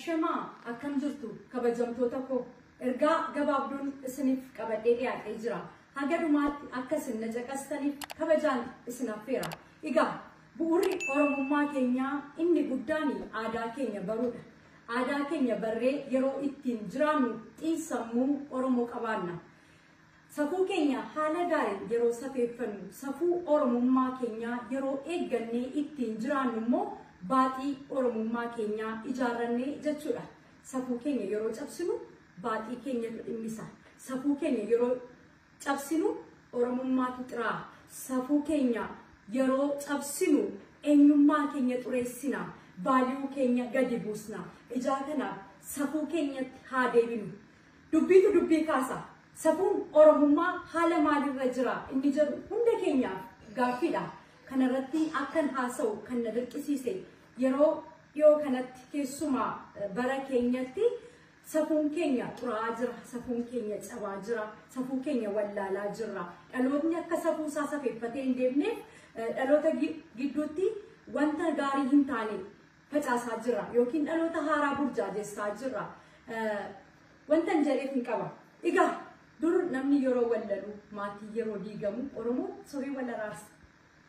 Ashama akkam jirtu kabajamtoota koo ergaa gabaabduun isiniif qabadhee dhiyaatee jira. Haga dhumaatti akka isin na caqastaniif kabajaan isin affeera. Egaa bu'uurri Oromummaa keenyaa inni guddaan aadaa keenya baruudha. Aadaa keenya barree yeroo ittiin jiraannu xiinsammuu Oromoo qabaanna. Safuu keenya haala gaariin yeroo safeeffannu safuu Oromummaa keenyaa yeroo eeggannee ittiin jiraannu immoo baaxii Oromummaa keenyaa ijaarrannee jechuudha. Safuu keenya yeroo cabsinu baaxii keenya dhimmisa. Safuu keenya yeroo cabsinu Oromummaatu xiraa. Safuu keenya yeroo cabsinu eenyummaa keenya xureessina. Baaliyuu keenya gadi buusna. Ijaa kanaaf safuu keenyatti haa deebinu. Dubbiitu dubbii kaasa. Safuun Oromummaa haala maalirra jira inni jedhu hunda keenyaaf gaaffiidha. Kanarratti akkan haasa'u kan na dirqisiise yeroo dhiyoo kanatti keessumaa bara keenyatti safuun keenya xuraa'aa jira, safuun keenya cabaa jira, safuun keenya wallaalaa jira. Dhalootni akka safuusaa safeeffatee hin deemneef dhaloota gidduutti wanta gaarii hin taane facaasaa jira yookiin dhaloota haaraa burjaajessaa jira. Wanta hin jedheef hin qaba. Egaa dur namni yeroo wallalu maatii yeroo diigamu Oromoo sobee wal araarsa.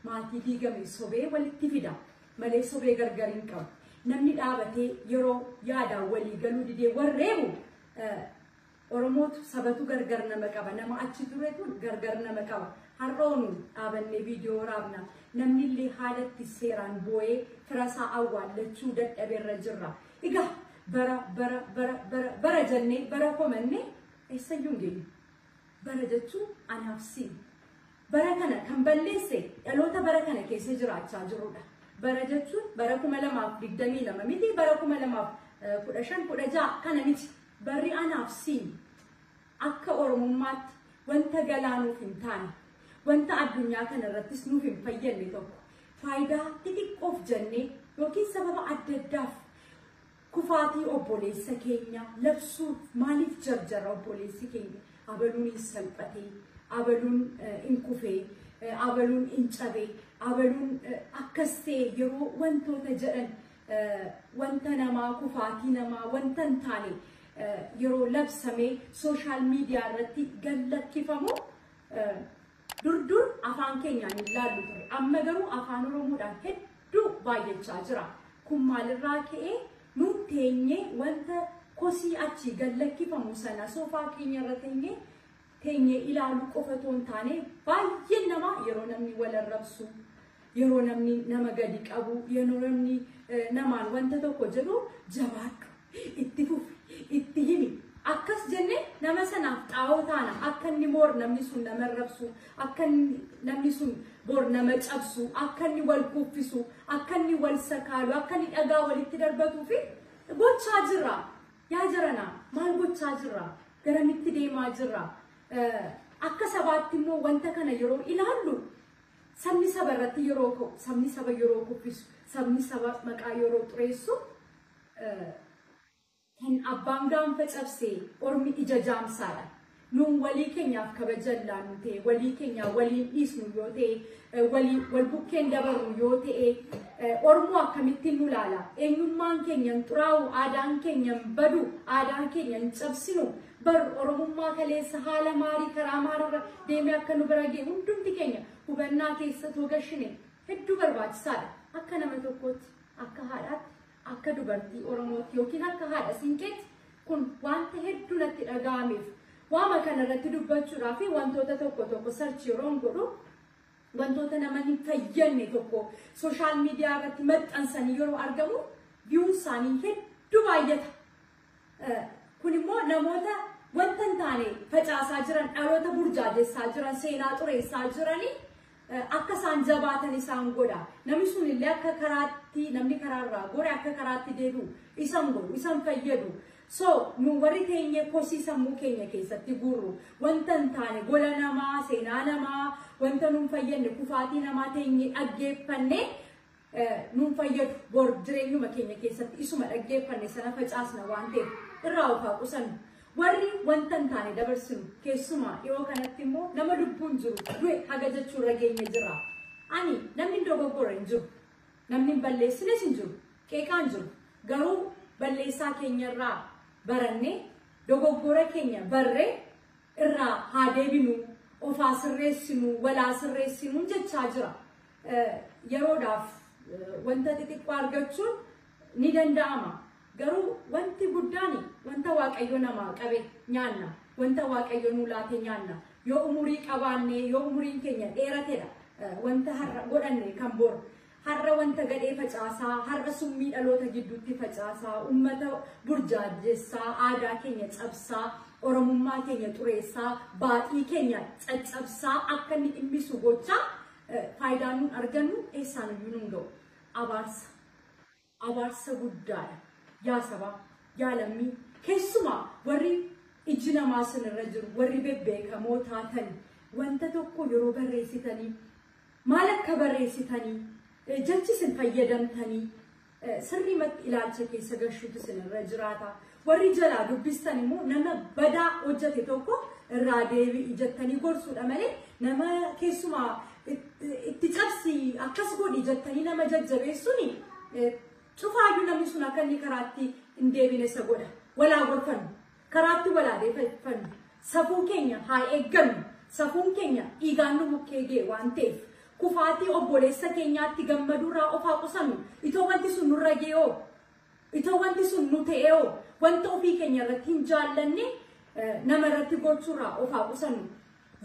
Maatii diigame sobee walitti fida malee sobee gargar hin qabu. Namni dhaabatee yeroo yaadaan walii galuu didee warreebu Oromootu sabatu gargar nama qaba. Nama achi turetu gargar nama qaba. Har'oonu dhaabannee viidiyoo waraabna. Namni illee haalatti seeraan boo'ee firasaa awwaallachuu dadhabeerra jirra. Egaa bara jennee bara komannee eessayyuu hin geenyu. Bara jechuun anaaf siin. Bara kana kan balleesse dhaloota bara kana keessa jiraachaa jirudha. Bara jechuun bara 2022 miti bara 2015-16 kana miti. Barri anaaf siin akka Oromummaatti wanta galaanuuf hin taane wanta addunyaa kana irrattis nuuf hin fayyadne tokko faayidaa xixiqqoof jennee yookiin sababa adda addaaf kufaatii obboleessa keenya labsuuf maaliif jarjara obboleessi keenya abaluun hin salphatee abaluun hin kufee abaluun hin cabee abaluun akkas ta'e yeroo wantoota jedhan wanta namaa kufaatii namaa wanta hin taane yeroo labsamee sooshaal miidiyaa irratti gallakkifamu dur afaan keenyaan hin laallu ture. Amma garuu afaan Oromoodhaan hedduu baay'achaa jira. Kun maalirraa ka'ee nuun teenyee wanta kosii achi gallakkifamu sana soofaa keenya irra teenyee ilaaluu qofa otoo hin taane baay'een namaa yeroo namni wal arrabsu yeroo namni nama gadi qabu yeroo namni namaan wanta tokko jedhu jabaadhu itti fufi itti himi akkas jenne nama sanaaf xaa'oo taana akka inni boor namni sun nama arrabsu akka namni sun boor nama cabsu akka inni wal kuffisu akka inni wal sakaalu akka inni dhagaa walitti darbatuu fi gochaa jirra. Yaa jirana maal gochaa jirra garamitti deemaa jirra. Akka sabaatti immoo wanta kana yeroo ilaallu sabni saba irratti yeroo ka'u sabni saba yeroo kuffisu sabni saba maqaa yeroo xureessu kan abbaan gaanfa cabsee ormi ija jaamsaadha. Nuun walii keenyaaf kabajan laannu ta'e walii keenyaa waliin dhiisnu yoo ta'e wal bukkeen dabarru yoo ta'e ormoo akkamittiin nu laala eenyummaan keenyan xuraa'u aadaan keenyan badu aadaan keenyan cabsinu bar Oromummaa kaleessa haala maarii karaa maarra deemee akka nu bira ga'e hundumti keenya hubannaa keessa toogashine hedduu barbaachisaadha. Akka nama tokkootti akka haadhaatti akka dubartii Oromootti yookiin akka haadha siinqeetti kun wanta hedduu natti dhaga'ameef waama kanarratti dubbachuudhaa fi wantoota tokko sarchi yeroo godhu wantoota nama hin fayyadne tokko sooshaal miidiyaa irratti maxxansanii yeroo argamu viyuun isaanii hedduu baay'ata. Kun immoo namoota wanta hin taane facaasaa jiran dhaloota burjaajessaa jiran seenaa xureessaa jiranii akka isaan jabaatan isaan godha. Namni sun illee akka karaatti namni karaarraa gore akka karaatti deebi'u isan godhu isan fayyadu. So nu warri teenyee kosii sammuu keenya keessatti guurru wanta hin taane gola namaa seenaa namaa wanta nuun fayyadne kufaatii namaa teenyee dhaggeeffannee nuun fayyadu bor jireenyuma keenya keessatti isuma dhaggeeffanne sana facaasna waan ta'eef irraa ofaa qusannu. Warri wanta hin taane dabarsinu keessumaa dhiyoo kanatti immoo nama lubbuun jiru du'e haga jechuurra geenye jira. Ani namni dogoggora hin jiru namni hin balleessines hin jiru qeeqaan jiru garuu balleessaa keenya irraa barannee dogoggora keenya barree irraa haa deebinu ofaa sirreessinu walaa sirreessinu jechaa jira. Yeroodhaaf wanta xixiqqoo argachuun ni danda'ama. Garuu wanti guddaan wanta Waaqayyo namaa qabe nyaanna, wanta Waaqayyo nuu laate nyaanna. Yoo umurii qabaanne yoo umuriin keenya dheeratedha wanta har'a godhanne kan bor har'a wanta gadhee facaasaa har'a summii dhaloota gidduutti facaasaa ummata burjaajessaa aadaa keenya cabsaa oromummaa keenya xureessaa baaxii keenya caccabsaa akka inni dhimmisu gochaa faayidaan nuun argannu eessaan iyyuu nun ga'u. Abaarsa guddaadha. Yaa sabaa, yaa lammii, keessumaa warri iji namaa sanarra jiru, warri bebbeekamoo taatan wanta tokko yeroo barreessitanii maal akka barreessitanii jechi isin fayyadamtanii sirriimatti ilaalcha keessa gashuutu isinirra jiraata. Warri jalaa dubbistan immoo nama badaa hojjete tokko irraa deebi'i jettanii gorsuudha malee nama keessumaa itti cabsii akkas godhi jettanii nama jajjabeessuuni cufaayyuu namni sun akka inni karaatti hin deebine isa godha. Walaa gorfannu, karaatti walaa deefannu, safuu keenya haa eeggannu, safuun keenya dhiigaan nu bukkee ga'e waan ta'eef kufaatii obboleessa keenyaatti gammaduurraa of haa qusannu. Itoo wanti sun nurra ga'eoo, itoo wanti sun nu ta'eoo, wanta ofii keenya irratti hin jaallanne nama irratti gochuurraa of haa qusannu.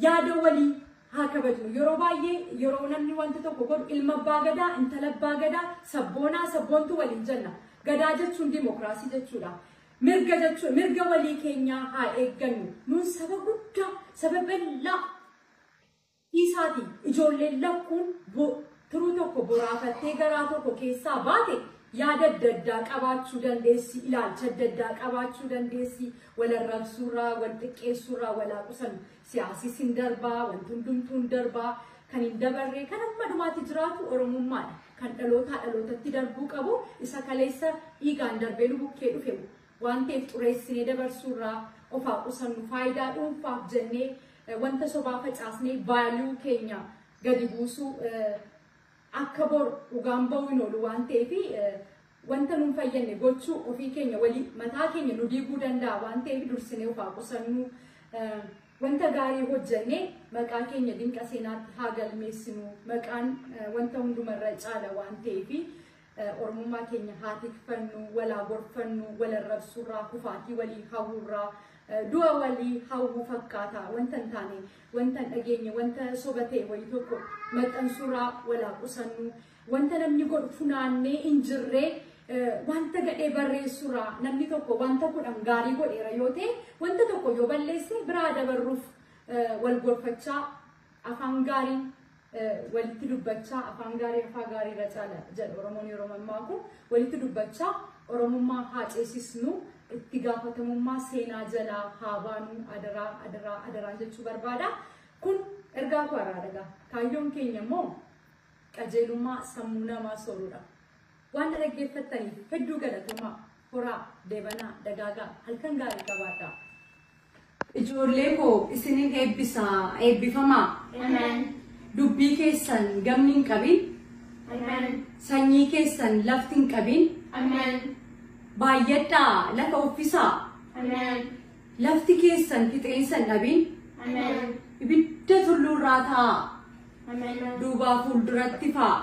Yaada walii haa kabajnu. Yeroo baay'ee yeroo namni wanta tokko godhu ilma abbaa gadaa, intala abbaa gadaa, sabboonaa, sabboontu waliin jenna. Gadaa jechuun dimokiraasii jechuudha. Mirga jechuun mirga walii keenyaa haa eeggannu. Nuun saba guddaa, saba bal'aa isaati ijoolleen lakkuun turuu tokko boraafattee garaa tokko keessaa baate yaada adda addaa qabaachuu dandeessi, ilaalcha adda addaa qabaachuu dandeessi, wal arrabsuurraa, wal xiqqeessuurraa, walaa qusannu. Siyaasis hin darbaa, wanti hundumtuu hin darbaa, kan hin dabarree, kan amma dhumaatti jiraatu oromummaadha. Kan dhalootaa dhalootatti darbuu qabu isa kaleessa dhiigaan darbee nu bukkee dhufe waan ta'eef xureessinee dabarsuurraa of haa qusannu. Faayidaa dhuunfaaf jennee wanta sobaa facaasnee vaaluu keenya gadi buusuu akka bor dhugaan ba'uu hin oolu waan ta'eef wanta nuun fayyadne gochuu ofii keenya walii mataa keenya nu diiguu danda'a waan ta'eef dursinee of haa qusannu. Wanta gaarii hojjannee maqaa keenya dinqa seenaatti haa galmeessinu. Maqaan wanta hundumarra caala waan ta'eef oromummaa keenya haa tikfannu, walaa gorfannu, wal arrabsuurraa, kufaatii walii hawwuurraa, du'a walii hawwuu fakkaata wanta hin taane, wanta hin dhageenye, wanta soba ta'e wayii tokko maxxansuurraa walaa qusannu. Wanta namni godhu funaannee hin jirree wanta gadhee barreessuurraa namni tokko wanta kudhan gaarii godheera yoo ta'e wanta tokko yoo balleesse biraa dabarruuf wal gorfachaa afaan gaariin walitti dubbachaa afaan gaarii irra caala jedha Oromoon yeroo mammaaku walitti dubbachaa oromummaa haa ceesisnu itti gaafatamummaa seenaa jalaa haa baanu adaraa jechuu barbaada. Kun ergaa koo araadagaa. Kaayyoon keenya immoo qajeelummaa sammuu namaa sooruudha. Waan dhaggeeffattaniif hedduu galatoomaa. Horaa deebanaa dagaagaa halkan gaarii qabaadhaa. Ijoollee koo isinin eebbifamaa. Amen. Dubbii keessan gamni hin qabin. Amen. Sanyii keessan lafti hin qabin. Amen. Baay'adhaa lafa uffisaa. Amen. Lafti keessan fixeensa hin dhabin. Amen. Ibidda tulluurraa ta'a. Amen. Duubaa fuulduratti fa'a.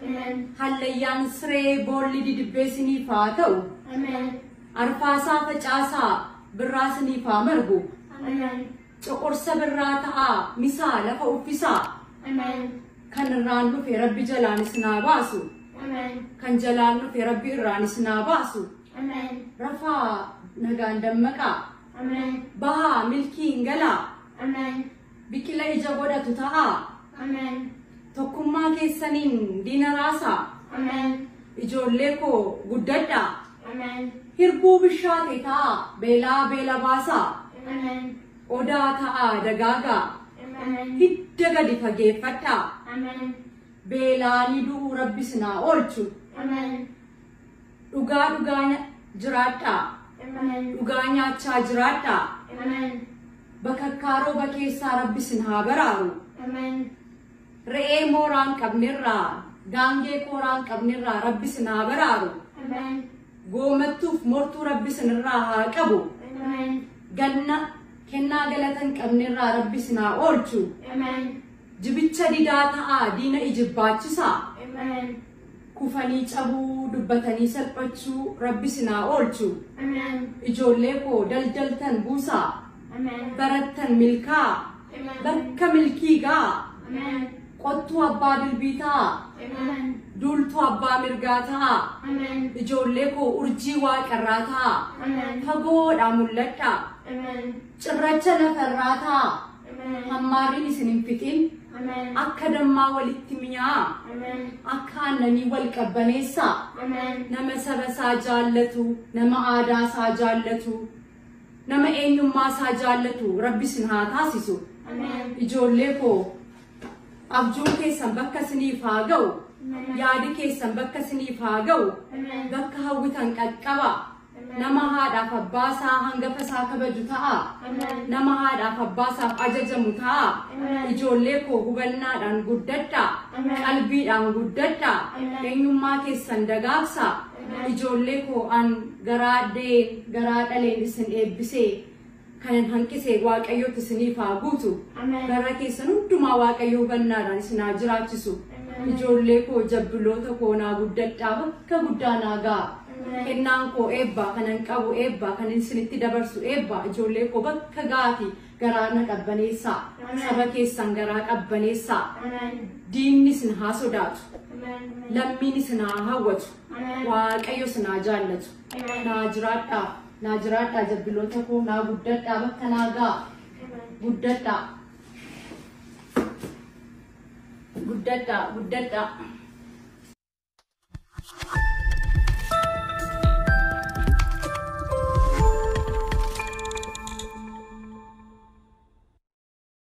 Amen. Hallayyaan siree boolli didibbeesiniif haa ta'u. Amen. Arfaasaa facaasaa birraasiniif haa margu. Amen. Coqorsa birraa ta'a misaa lafa uffisaa. Amen. Kan irraan dhufe Rabbi jalaan isin haa baasu. Amen. Kan jalaan dhufe Rabbi irraan isin haa baasu. Amen. Rafaa nagaan dammaqaa. Amen. Bahaa milkiin galaa. Amen. Biqila ija godhatu ta'a. Amen. Tokkummaa keessaniin diina raasaa. Amen. Ijoollee koo guddadhaa. Amen. Hirbuu bishaate ta'a beela baasaa. Amen. Odaa ta'a dagaagaa. Amen. Hidda gadi fageeffadhaa. Amen. Beelaanii du'uu Rabbi sinaa oolchu. Amen. Dhugaa jiraadhaa. Amen. Dhugaa nyaachaa jiraadhaa. Amen. Bakakkaaroo bakeessaa Rabbi sin haa baraaru. Amen. Re'ee mooraan qabnirraa gaangee kooraan qabnirraa Rabbi sin haa baraaru. Amen. goomattuuf mortuu rabbi sinirraa haa qabu ganna kennaa galatan qabnirraa rabbi sinaa oolchu jibicha didaa ta'a diina ijibbaachisa kufanii cabuu dubbatanii salphachuu rabbi sinaa oolchu ijoollee koo daldaltan buusaa barattan milkaa bakka milkii gaa qottuu abbaa dilbiitaa duultuu abbaa mirgaataa ijoollee koo urjii waaqarraataa fagoodhaa mul'adhaa cirracha lafarraataa hammaariin isin hin fixin akka dammaa walitti mi'aa akka aannanii wal qabbaneessaa nama saba isaa jaallatu nama aadaa isaa jaallatu nama eenyummaa isaa jaallatu rabbi sin haa taasisu ijoollee koo abjuun keessan bakka siniif haa ga'u yaadi keessan bakka siniif haa ga'u bakka hawwitan qaqqaba nama haadhaaf abbaasaa hangafa isaa kabaju ta'a nama haadhaaf abbaasaaf ajajamu ta'a ijoollee koo hubannaadhaan guddadhaa qalbiidhaan guddadhaa eenyummaa keessan dagaagsaa ijoollee koo an garaa dhaleen isin eebbisee kanan hanqisee waaqayyooti isiniif haa guutu bara keessan hundumaa waaqayyo hubannaadhaan isin haa jiraachisu ijoollee koo jabbiloota koo naa guddadhaa bakka guddaa naa ga'a kennaan koo eebbaa kanan qabu eebbaa kanan isinitti dabarsu eebbaa ijoollee koo bakka gaati garaa na qabbaneessaa saba keessan garaa qabbaneessaa diinni isin haa sodaatu lammiin isin haa hawwatu waaqayyo isin haa jaallatu naa jiraadhaa jabbiloota koo naa guddadhaa bakka naa ga'a guddadhaa.